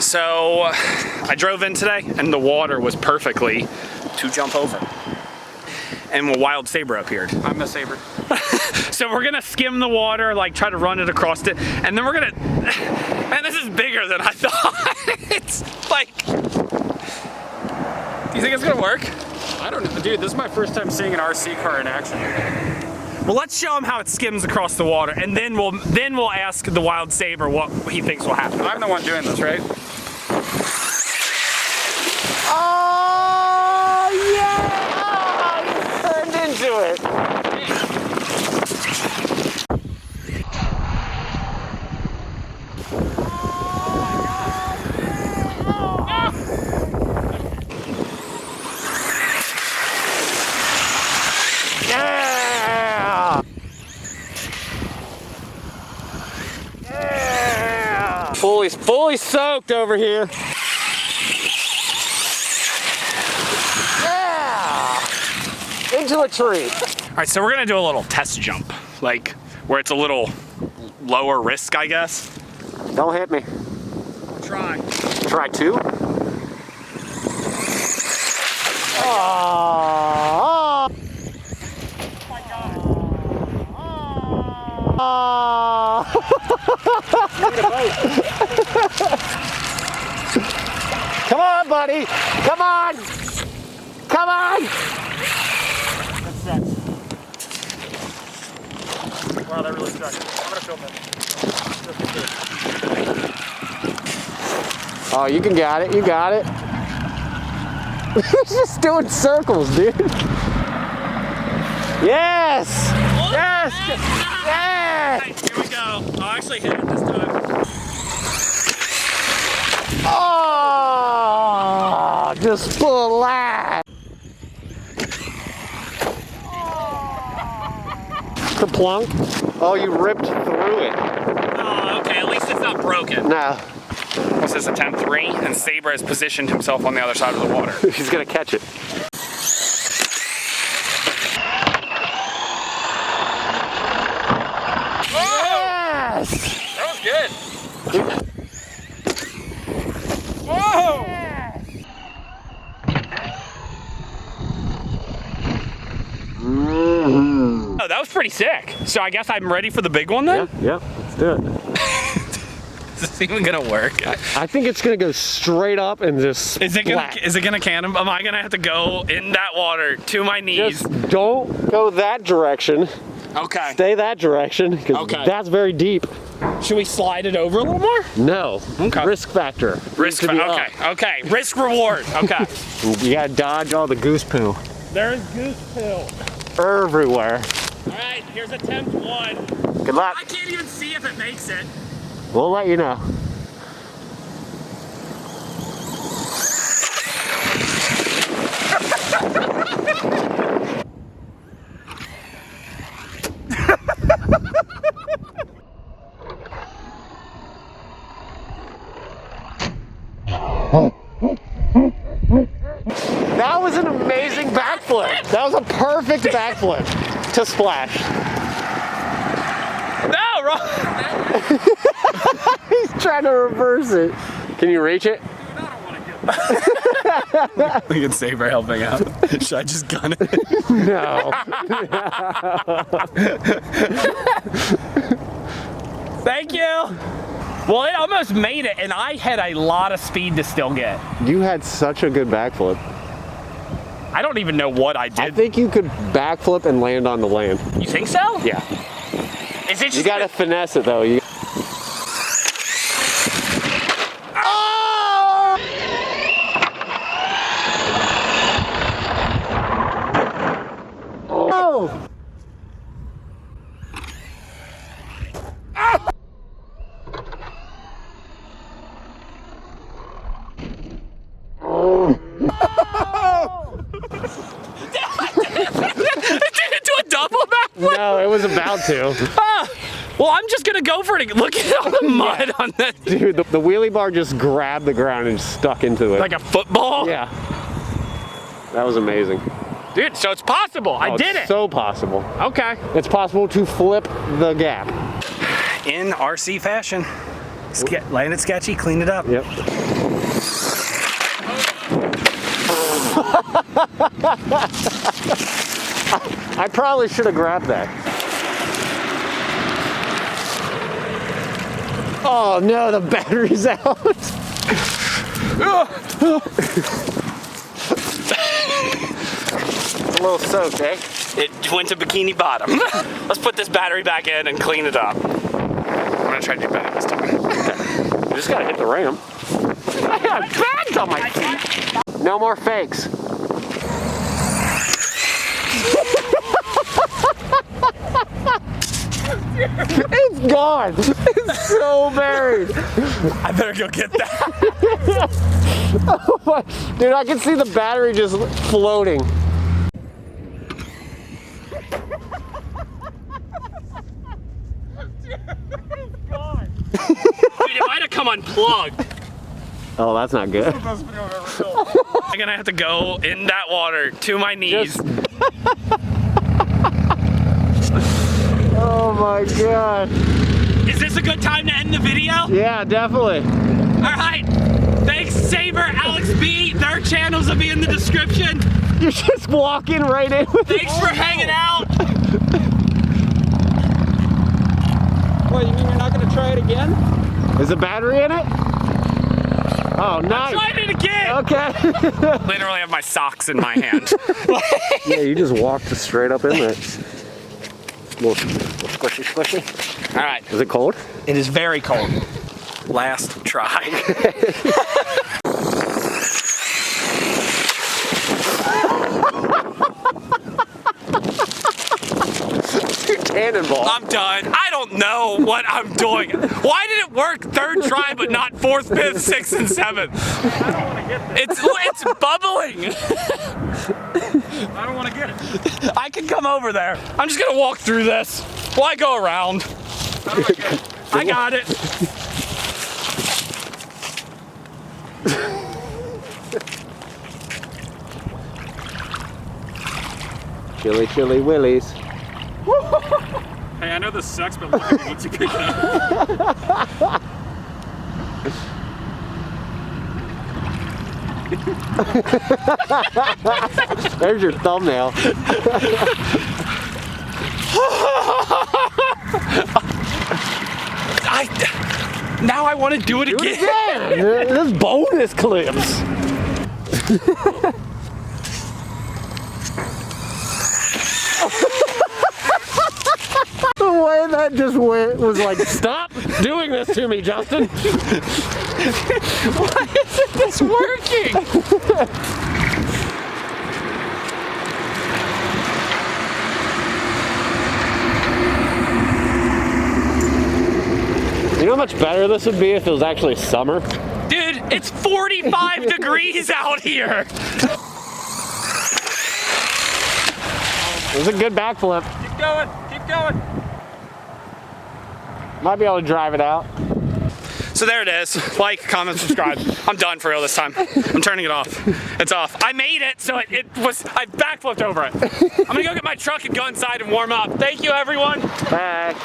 So I drove in today and the water was perfectly to jump over. And a wild saber appeared. I'm the saber. So we're gonna skim the water, like try to run it across it, and then we're gonna, man, this is bigger than I thought. It's like, do you think it's gonna work? I don't know, dude, this is my first time seeing an RC car in action. Well, let's show him how it skims across the water, and then we'll ask the wild saber what he thinks will happen. I'm the one doing this, right? Oh, yeah! Oh, he turned into it. Yeah! Yeah! Fully soaked over here. Into a tree. All right, so we're gonna do a little test jump, like where it's a little lower risk, I guess. Don't hit me. Try. Try two. Oh, Oh my God. oh. Come on, buddy. Come on. Come on. Wow, that really stuck. I'm gonna film it. Oh, you can got it. You got it. He's just doing circles, dude. Yes. Yes. Yes. Here we go. I'll actually hit it this time. Oh, just full lag. Kerplunk. Oh, you ripped through it. Oh, okay. At least it's not broken. No. This is attempt 3, and Saber has positioned himself on the other side of the water. He's gonna catch it. Yes! That was good. Whoa! Oh, that was pretty sick. So I guess I'm ready for the big one then? Yeah, let's do it. Is this even gonna work? I think it's gonna go straight up and just Is it splat. gonna can him? Am I gonna have to go in that water to my knees? Just don't go that direction. Okay. Stay that direction, because Okay. that's very deep. Should we slide it over a little more? No. Okay. Risk factor. Risk Needs to be okay. up. Okay. Risk reward. Okay. You gotta dodge all the goose poo. There's goose poo. Everywhere. All right. Here's attempt 1. Good luck. I can't even see if it makes it. We'll let you know. That was an amazing backflip. That was a perfect backflip to splash. No, wrong. He's trying to reverse it. Can you reach it? Look at Saber helping out. Should I just gun it? No. Thank you. Well, it almost made it, and I had a lot of speed to still get. You had such a good backflip. I don't even know what I did. I think you could backflip and land on the land. You think so? Yeah. Is it just You gotta finesse it though. Oh! Oh! It didn't do a double backflip? No, it was about to. Well, I'm just gonna go for it. Look at all the mud on that. Dude, the wheelie bar just grabbed the ground and stuck into it. Like a football? Yeah. That was amazing. Dude, so it's possible. I did it. So possible. Okay. It's possible to flip the gap. In RC fashion. Landed sketchy, clean it up. Yep. I probably should have grabbed that. Oh no, the battery's out. It's a little soaked, eh? It went to bikini bottom. Let's put this battery back in and clean it up. I'm gonna try to do better this time. You just gotta hit the ram. I got bags on my feet. No more fakes. It's gone. It's so buried. I better go get that. Oh my, dude, I can see the battery just floating. Dude, it might have come unplugged. Oh, that's not good. I'm gonna have to go in that water to my knees. Oh my god. Is this a good time to end the video? Yeah, definitely. All right. Thanks, Saber, Alex B. Their channels will be in the description. You're just walking right in with Thanks for hanging out. What, you mean you're not gonna try it again? Is the battery in it? Oh, nice. Try it again. Okay. Literally have my socks in my hand. Yeah, you just walked straight up in there. Little squishy, squishy. All right. Is it cold? It is very cold. Last try. Cannonball. I'm done. I don't know what I'm doing. Why did it work third try but not fourth, fifth, sixth, and seventh? I don't want to get this. It's bubbling. I don't want to get it. I can come over there. I'm just gonna walk through this. Why go around? How do I get it? I got it. Chili, chili willies. Hey, I know this sucks, but look at me once you pick it up. There's your thumbnail. Now I want to do it again. This bonus clips. The way that just went was like, stop doing this to me, Justin. Why isn't this working? You know how much better this would be if it was actually summer? Dude, it's 45 degrees out here. It was a good backflip. Keep going, keep going. Might be able to drive it out. So there it is. Like, comment, subscribe. I'm done for real this time. I'm turning it off. It's off. I made it, so I backflipped over it. I'm gonna go get my truck and go inside and warm up. Thank you, everyone. Bye.